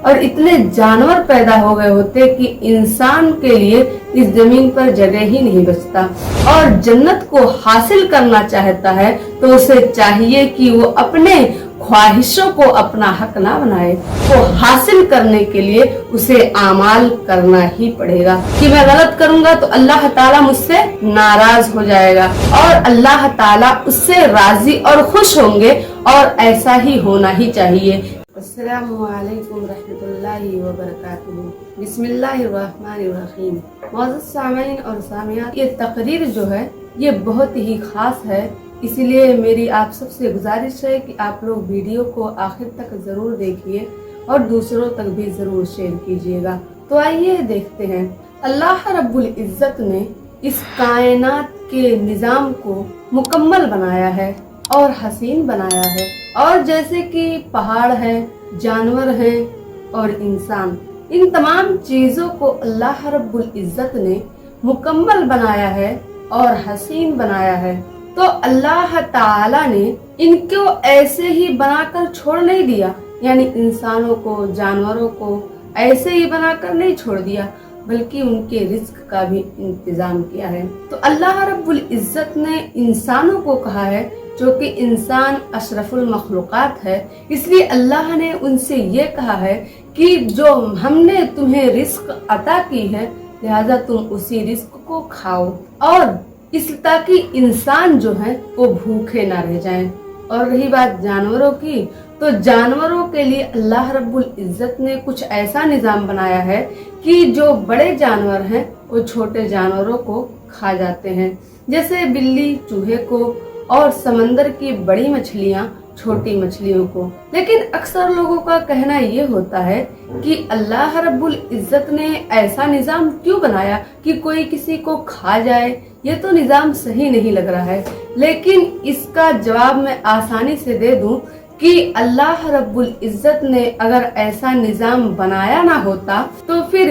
और इतने जानवर पैदा हो गए होते कि इंसान के लिए इस जमीन पर जगह ही नहीं बचता। और जन्नत को हासिल करना चाहता है तो उसे चाहिए कि वो अपने ख्वाहिशों को अपना हक ना बनाए। वो हासिल करने के लिए उसे आमाल करना ही पड़ेगा। कि मैं गलत करूंगा तो अल्लाह ताला मुझसे नाराज हो जाएगा और अल्लाह ताला उससे राजी और खुश होंगे, और ऐसा ही होना ही चाहिए। अस्सलामुअलैकुम रहमतुल्लाहि व बरकातुहू। बिस्मिल्लाहिर्रहमानिर्रहीम। मौजूद सामीन और सामियात, ये तकरीर जो है ये बहुत ही खास है, इसलिए मेरी आप सबसे गुजारिश है कि आप लोग वीडियो को आखिर तक जरूर देखिए और दूसरों तक भी जरूर शेयर कीजिएगा। तो आइए देखते हैं। अल्लाह रब्बुल इज्जत ने इस कायनात के निजाम को मुकम्मल बनाया है और हसीन बनाया है। और जैसे कि पहाड़ है, जानवर हैं और इंसान, इन तमाम चीजों को अल्लाह रब्बुल इज्जत ने मुकम्मल बनाया है और हसीन बनाया है। तो अल्लाह ताला ने इनको ऐसे ही बनाकर छोड़ नहीं दिया, यानी इंसानों को, जानवरों को ऐसे ही बनाकर नहीं छोड़ दिया, बल्कि उनके रिस्क का भी इंतजाम किया है। तो अल्लाह रब्बुल इज्जत ने इंसानों को कहा है, जो कि इंसान अशरफुल मखलूकात है, इसलिए अल्लाह ने उनसे ये कहा है कि जो हमने तुम्हें रिस्क अता की है, लिहाजा तुम उसी रिस्क को खाओ, और इस ताकि इंसान जो है वो भूखे ना रह जाएं। और रही बात जानवरों की, तो जानवरों के लिए अल्लाह रब्बुल इज्जत ने कुछ ऐसा निजाम बनाया है कि जो बड़े जानवर हैं वो छोटे जानवरों को खा जाते हैं, जैसे बिल्ली चूहे को, और समंदर की बड़ी मछलियां छोटी मछलियों को। लेकिन अक्सर लोगों का कहना ये होता है कि अल्लाह रब्बुल इज्जत ने ऐसा निजाम क्यों बनाया कि कोई किसी को खा जाए, ये तो निजाम सही नहीं लग रहा है। लेकिन इसका जवाब मैं आसानी से दे दूं कि अल्लाह रब्बुल इज्जत ने अगर ऐसा निजाम बनाया ना होता तो फिर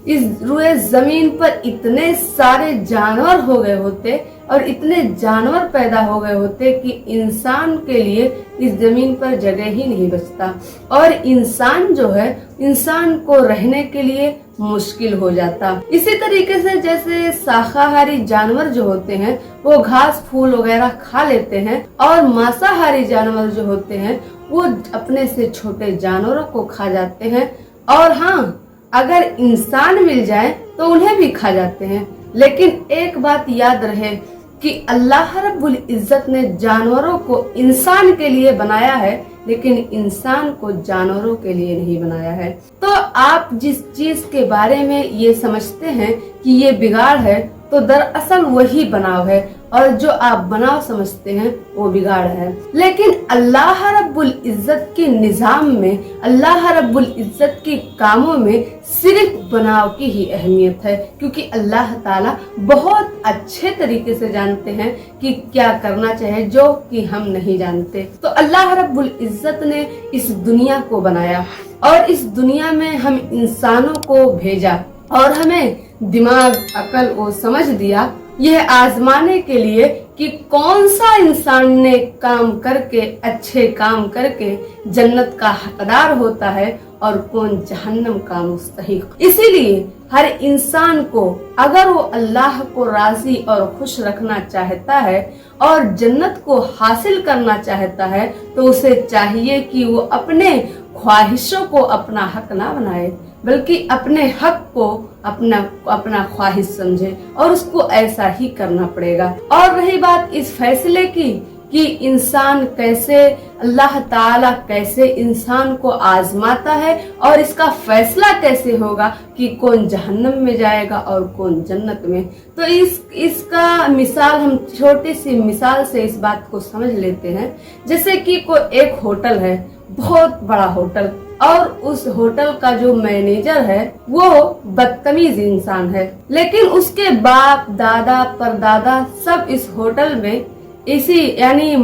इस रुए जमीन पर इतने सारे जानवर हो गए होते और इतने जानवर पैदा हो गए होते कि इंसान के लिए इस जमीन पर जगह ही नहीं बचता, और इंसान जो है, इंसान को रहने के लिए मुश्किल हो जाता। इसी तरीके से जैसे शाकाहारी जानवर जो होते हैं वो घास फूल वगैरह खा लेते हैं, और मांसाहारी जानवर जो होते हैं वो अपने से छोटे जानवरों को खा जाते हैं, और हाँ, अगर इंसान मिल जाए तो उन्हें भी खा जाते हैं। लेकिन एक बात याद रहे कि अल्लाह रब्बुल इज्जत ने जानवरों को इंसान के लिए बनाया है, लेकिन इंसान को जानवरों के लिए नहीं बनाया है। तो आप जिस चीज के बारे में ये समझते हैं कि ये बिगाड़ है, तो दरअसल वही बनाव है, और जो आप बनाव समझते हैं वो बिगाड़ है। लेकिन अल्लाह रब्बुल इज्जत के निजाम में, अल्लाह रब्बुल इज्जत के कामों में सिर्फ बनाव की ही अहमियत है, क्योंकि अल्लाह ताला बहुत अच्छे तरीके से जानते हैं कि क्या करना चाहिए, जो कि हम नहीं जानते। तो अल्लाह रब्बुल इज्जत ने इस दुनिया को बनाया और इस दुनिया में हम इंसानों को भेजा, और हमें दिमाग, अकल और समझ दिया यह आजमाने के लिए कि कौन सा इंसान ने काम करके, अच्छे काम करके जन्नत का हकदार होता है और कौन जहन्नम का मुस्तहिक। इसीलिए हर इंसान को अगर वो अल्लाह को राजी और खुश रखना चाहता है और जन्नत को हासिल करना चाहता है, तो उसे चाहिए कि वो अपने ख्वाहिशों को अपना हक ना बनाए, बल्कि अपने हक को अपना ख्वाहिश समझे, और उसको ऐसा ही करना पड़ेगा। और रही बात इस फैसले की कि इंसान कैसे, अल्लाह ताला कैसे इंसान को आजमाता है और इसका फैसला कैसे होगा कि कौन जहन्नम में जाएगा और कौन जन्नत में, तो इसका मिसाल हम छोटी सी मिसाल से इस बात को समझ लेते हैं। जैसे कि कोई एक होटल है, बहुत बड़ा होटल, और उस होटल का जो मैनेजर है वो बदतमीज इंसान है, लेकिन उसके बाप दादा परदादा सब इस होटल में इसी यानी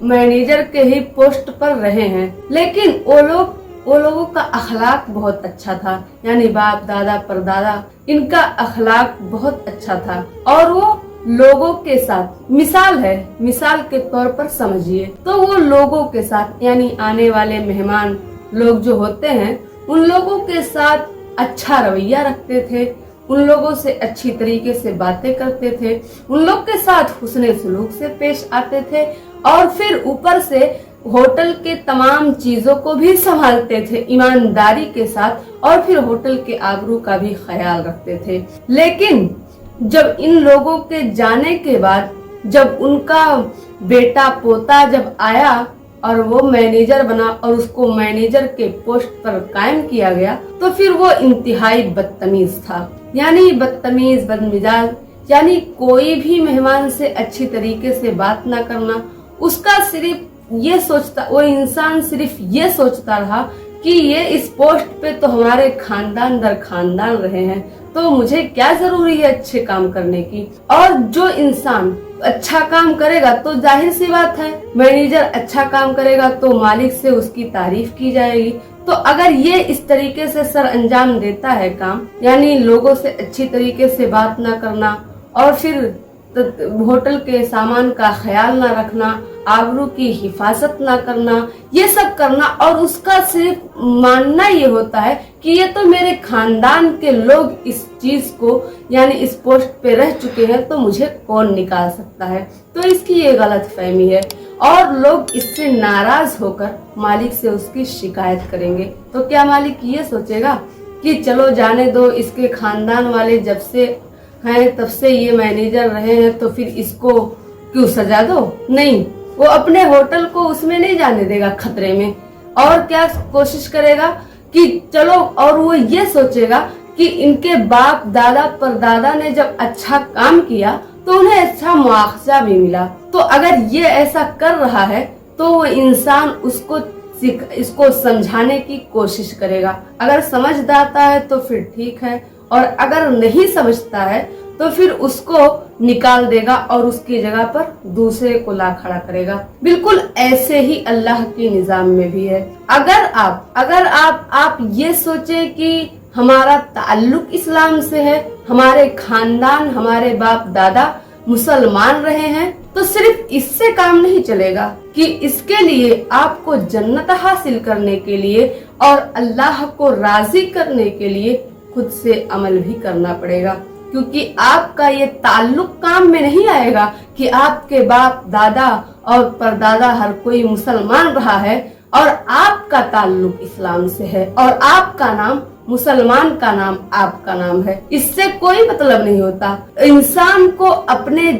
मैनेजर के ही पोस्ट पर रहे हैं। लेकिन वो लोगों का अखलाक बहुत अच्छा था, यानी बाप दादा परदादा इनका अखलाक बहुत अच्छा था, और वो लोगों के साथ मिसाल के तौर पर समझिए, तो वो लोगों के साथ यानी आने वाले मेहमान लोग जो होते हैं उन लोगों के साथ अच्छा रवैया रखते थे, उन लोगों से अच्छी तरीके से बातें करते थे, उन लोग के साथ हुस्ने सलूक से पेश आते थे और फिर ऊपर से होटल के तमाम चीजों को भी संभालते थे ईमानदारी के साथ और फिर होटल के आबरू का भी ख्याल रखते थे। लेकिन जब इन लोगों के जाने के बाद जब उनका बेटा पोता जब आया और वो मैनेजर बना और उसको मैनेजर के पोस्ट पर कायम किया गया, तो फिर वो इंतहाई बदतमीज था, यानी बदतमीज बदमिजाज, यानी कोई भी मेहमान से अच्छी तरीके से बात ना करना। उसका सिर्फ ये सोचता, वो इंसान सिर्फ ये सोचता रहा कि ये इस पोस्ट पे तो हमारे खानदान दर खानदान रहे हैं, तो मुझे क्या जरूरी है अच्छे काम करने की। और जो इंसान अच्छा काम करेगा तो जाहिर सी बात है मैनेजर अच्छा काम करेगा तो मालिक से उसकी तारीफ की जाएगी। तो अगर ये इस तरीके से सर अंजाम देता है काम, यानी लोगों से अच्छी तरीके से बात ना करना और फिर होटल के सामान का ख्याल ना रखना, आबरू की हिफाजत ना करना, ये सब करना, और उसका सिर्फ मानना ये होता है कि ये तो मेरे खानदान के लोग इस चीज को यानी इस पोस्ट पे रह चुके हैं तो मुझे कौन निकाल सकता है, तो इसकी ये गलत फहमी है और लोग इससे नाराज होकर मालिक से उसकी शिकायत करेंगे। तो क्या मालिक ये सोचेगा कि चलो जाने दो, इसके खानदान वाले जब से हैं तब से ये मैनेजर रहे हैं तो फिर इसको क्यों सजा दो? नहीं, वो अपने होटल को उसमें नहीं जाने देगा खतरे में, और क्या कोशिश करेगा कि चलो, और वो ये सोचेगा कि इनके बाप दादा परदादा ने जब अच्छा काम किया तो उन्हें अच्छा मुआवजा भी मिला। तो अगर ये ऐसा कर रहा है तो वो इंसान इसको समझाने की कोशिश करेगा। अगर समझ आता है तो फिर ठीक है, और अगर नहीं समझता है तो फिर उसको निकाल देगा और उसकी जगह पर दूसरे को ला खड़ा करेगा। बिल्कुल ऐसे ही अल्लाह के निजाम में भी है। अगर आप ये सोचे कि हमारा ताल्लुक इस्लाम से है, हमारे खानदान हमारे बाप दादा मुसलमान रहे हैं, तो सिर्फ इससे काम नहीं चलेगा कि इसके लिए आपको जन्नत हासिल करने के लिए और अल्लाह को राजी करने के लिए खुद से अमल भी करना पड़ेगा, क्योंकि आपका ये ताल्लुक काम में नहीं आएगा कि आपके बाप दादा और परदादा हर कोई मुसलमान रहा है और आपका ताल्लुक इस्लाम से है और आपका नाम मुसलमान का नाम आपका नाम है। इससे कोई मतलब नहीं होता। इंसान को अपने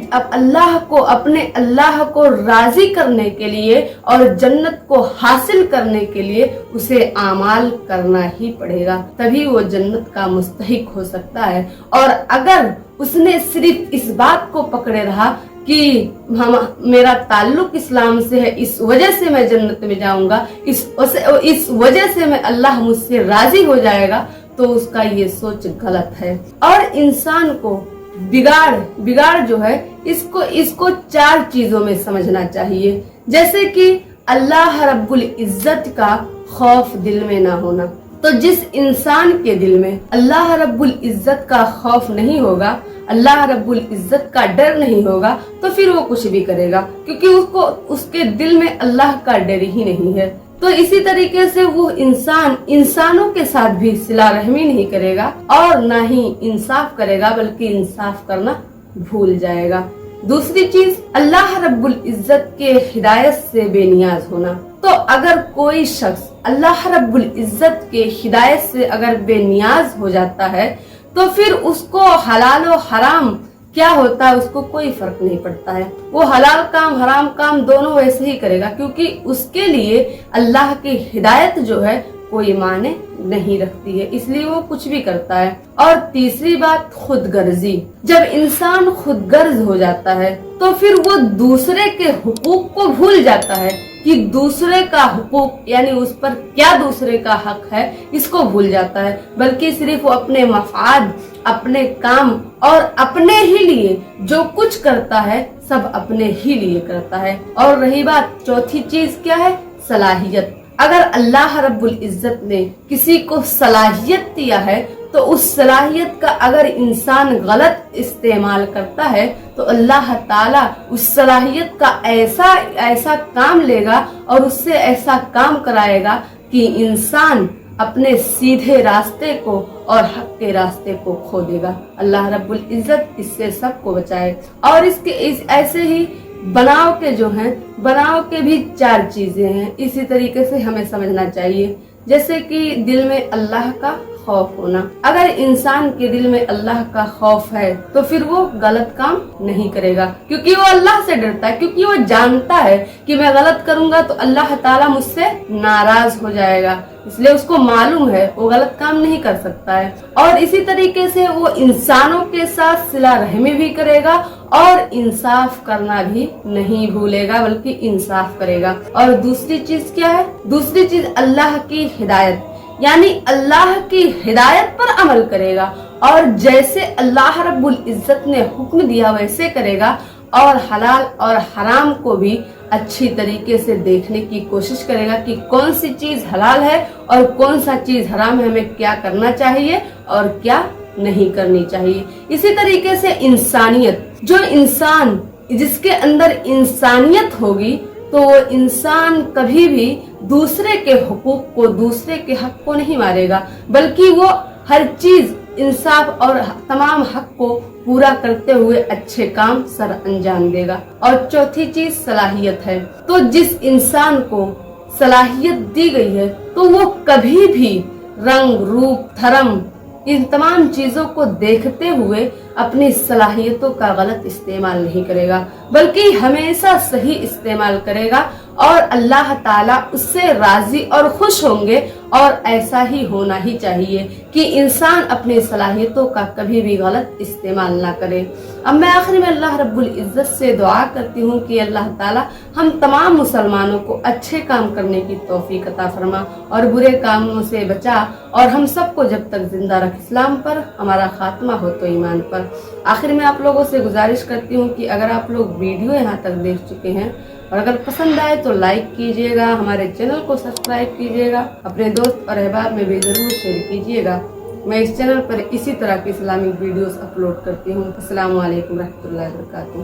अल्लाह को राजी करने के लिए और जन्नत को हासिल करने के लिए उसे आमाल करना ही पड़ेगा, तभी वो जन्नत का मुस्तहिक हो सकता है। और अगर उसने सिर्फ इस बात को पकड़े रहा कि मेरा ताल्लुक इस्लाम से है, इस वजह से मैं जन्नत में जाऊंगा, इस वजह से मैं अल्लाह मुझसे राजी हो जाएगा, तो उसका ये सोच गलत है। और इंसान को बिगाड़ जो है इसको 4 चीजों में समझना चाहिए, जैसे कि अल्लाह रब्बुल इज्जत का खौफ दिल में ना होना। तो जिस इंसान के दिल में अल्लाह रब्बुल इज्जत का खौफ नहीं होगा, अल्लाह रब्बुल इज्जत का डर नहीं होगा, तो फिर वो कुछ भी करेगा, क्योंकि उसके दिल में अल्लाह का डर ही नहीं है। तो इसी तरीके से वो इंसानों के साथ भी सिला रहमी नहीं करेगा और ना ही इंसाफ करेगा, बल्कि इंसाफ करना भूल जाएगा। दूसरी चीज, अल्लाह रब्बुल इज्जत के हिदायत से बेनियाज होना। तो अगर कोई शख्स अल्लाह रब्बुल इज्जत के हिदायत से अगर बेनियाज हो जाता है तो फिर उसको हलाल और हराम क्या होता है उसको कोई फर्क नहीं पड़ता है। वो हलाल काम हराम काम दोनों वैसे ही करेगा, क्योंकि उसके लिए अल्लाह की हिदायत जो है कोई माने नहीं रखती है, इसलिए वो कुछ भी करता है। और तीसरी बात, खुदगर्जी। जब इंसान खुदगर्ज हो जाता है तो फिर वो दूसरे के हुकूक को भूल जाता है कि दूसरे का हुकूक यानी उस पर क्या दूसरे का हक है, इसको भूल जाता है, बल्कि सिर्फ वो अपने मफाद, अपने काम और अपने ही लिए जो कुछ करता है सब अपने ही लिए करता है। और रही बात चौथी चीज क्या है, सलाहियत। अगर अल्लाह रब्बुल इज्जत ने किसी को सलाहियत दिया है तो उस सलाहियत का अगर इंसान गलत इस्तेमाल करता है तो अल्लाह ताला उस सलाहियत का ऐसा काम लेगा और उससे ऐसा काम कराएगा कि इंसान अपने सीधे रास्ते को और हक के रास्ते को खो देगा। अल्लाह रब्बुल इज्जत इससे सबको बचाए। और ऐसे ही बनाव के जो हैं, बनाव के भी 4 चीजें हैं, इसी तरीके से हमें समझना चाहिए। जैसे कि दिल में अल्लाह का खौफ होना। अगर इंसान के दिल में अल्लाह का खौफ है तो फिर वो गलत काम नहीं करेगा, क्योंकि वो अल्लाह से डरता है, क्योंकि वो जानता है कि मैं गलत करूंगा तो अल्लाह ताला मुझसे नाराज हो जाएगा, इसलिए उसको मालूम है वो गलत काम नहीं कर सकता है। और इसी तरीके से वो इंसानों के साथ सिला रहमी भी करेगा और इंसाफ करना भी नहीं भूलेगा, बल्कि इंसाफ करेगा। और दूसरी चीज क्या है? दूसरी चीज अल्लाह की हिदायत, यानी अल्लाह की हिदायत पर अमल करेगा और जैसे अल्लाह रब्बुल इज्जत ने हुक्म दिया वैसे करेगा और हलाल और हराम को भी अच्छी तरीके से देखने की कोशिश करेगा कि कौन सी चीज हलाल है और कौन सा चीज हराम है, हमें क्या करना चाहिए और क्या नहीं करनी चाहिए। इसी तरीके से इंसानियत, जो इंसान जिसके अंदर इंसानियत होगी तो वो इंसान कभी भी दूसरे के हुकूक को, दूसरे के हक को नहीं मारेगा, बल्कि वो हर चीज इंसाफ और तमाम हक को पूरा करते हुए अच्छे काम सर अंजाम देगा। और चौथी चीज सलाहियत है। तो जिस इंसान को सलाहियत दी गई है तो वो कभी भी रंग, रूप, धर्म, इन तमाम चीजों को देखते हुए अपनी सलाहियतों का गलत इस्तेमाल नहीं करेगा, बल्कि हमेशा सही इस्तेमाल करेगा और अल्लाह ताला उससे राजी और खुश होंगे। और ऐसा ही होना ही चाहिए कि इंसान अपनी सलाहियतों का कभी भी गलत इस्तेमाल ना करे। अब मैं आखिर में अल्लाह रब्बुल इज्जत से दुआ करती हूँ कि अल्लाह ताला हम तमाम मुसलमानों को अच्छे काम करने की तौफीक अता फरमा और बुरे कामों से बचा, और हम सबको जब तक जिंदा रख इस्लाम पर, हमारा खात्मा हो तो ईमान पर। आखिर में आप लोगों से गुजारिश करती हूँ कि अगर आप लोग वीडियो यहाँ तक देख चुके हैं और अगर पसंद आए तो लाइक कीजिएगा, हमारे चैनल को सब्सक्राइब कीजिएगा, अपने दोस्त और अहबाब में भी जरूर शेयर कीजिएगा। मैं इस चैनल पर इसी तरह की इस्लामिक वीडियोस अपलोड करती हूँ। अस्सलामु अलैकुम रहमतुल्लाहि व बरकातुहू।